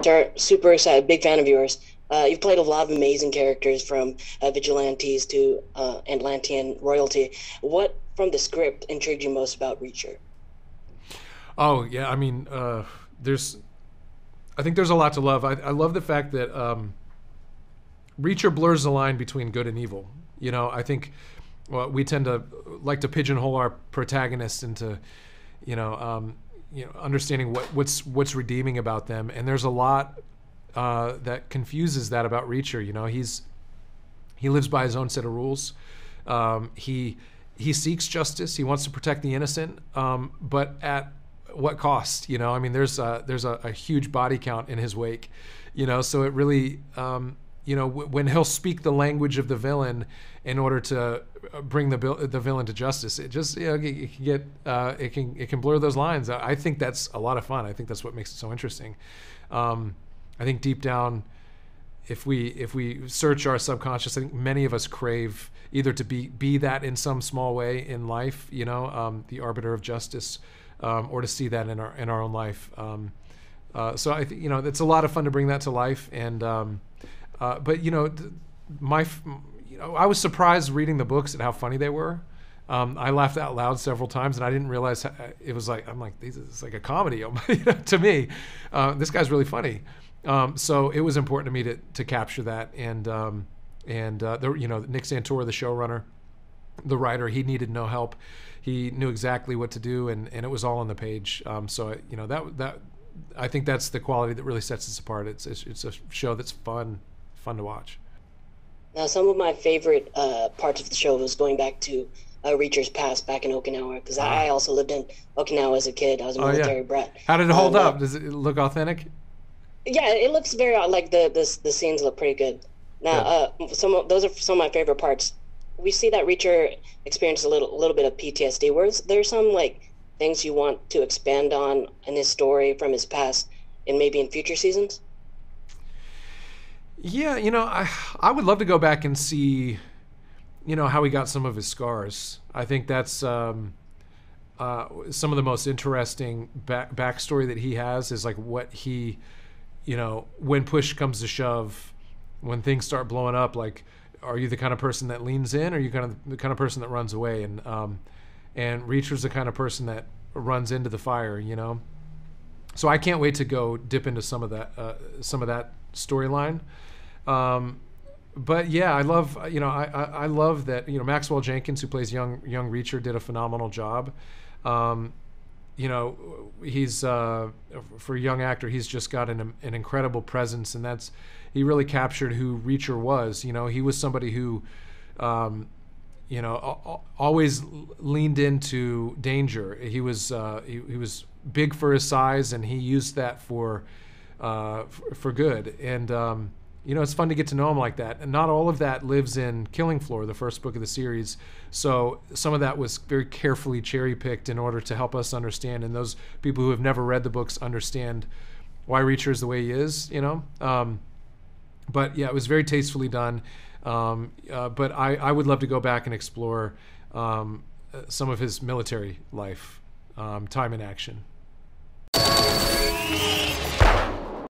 Hunter, super excited, big fan of yours. You've played a lot of amazing characters from vigilantes to Atlantean royalty. What from the script intrigued you most about Reacher? Oh yeah, I mean, I think there's a lot to love. I love the fact that Reacher blurs the line between good and evil. You know, I think we tend to like to pigeonhole our protagonists into, understanding what's redeeming about them, and there's a lot that confuses that about Reacher. You know, he lives by his own set of rules. He seeks justice. He wants to protect the innocent, but at what cost? You know, I mean, there's a huge body count in his wake. You know, so it really, when he'll speak the language of the villain in order to bring the villain to justice, it just it can get it can blur those lines. I think that's a lot of fun. I think that's what makes it so interesting. I think deep down, if we search our subconscious, I think many of us crave either to be that in some small way in life, the arbiter of justice, or to see that in our own life. So I think it's a lot of fun to bring that to life. And but I was surprised reading the books at how funny they were. I laughed out loud several times, and I didn't realize it was like, I'm like, this is like a comedy to me. This guy's really funny. So it was important to me to capture that. And Nick Santora, the showrunner, the writer, he needed no help. He knew exactly what to do, and it was all on the page. So that I think that's the quality that really sets us apart. It's a show that's fun to watch. Now, some of my favorite parts of the show was going back to Reacher's past back in Okinawa, because I also lived in Okinawa as a kid. I was a military brat. How did it hold up? Does it look authentic? Yeah, it looks very like the scenes look pretty good. Now, those are some of my favorite parts. We see that Reacher experienced a little bit of PTSD. Was there some like things you want to expand on in his story from his past, and maybe in future seasons? Yeah, I would love to go back and see, how he got some of his scars. I think that's some of the most interesting backstory that he has is like what he, when push comes to shove, when things start blowing up, like, are you the kind of person that leans in, or are you the kind of person that runs away? And Reacher's the kind of person that runs into the fire, So I can't wait to go dip into some of that storyline. But yeah, I love, I love that, Maxwell Jenkins, who plays young Reacher, did a phenomenal job. He's for a young actor, he's just got an incredible presence, and he really captured who Reacher was. He was somebody who, always leaned into danger. He was big for his size, and he used that for good. And it's fun to get to know him like that. And not all of that lives in Killing Floor, the first book of the series. So some of that was very carefully cherry-picked in order to help us understand, and those people who have never read the books understand why Reacher is the way he is, But yeah, it was very tastefully done. But I would love to go back and explore some of his military life, time in action.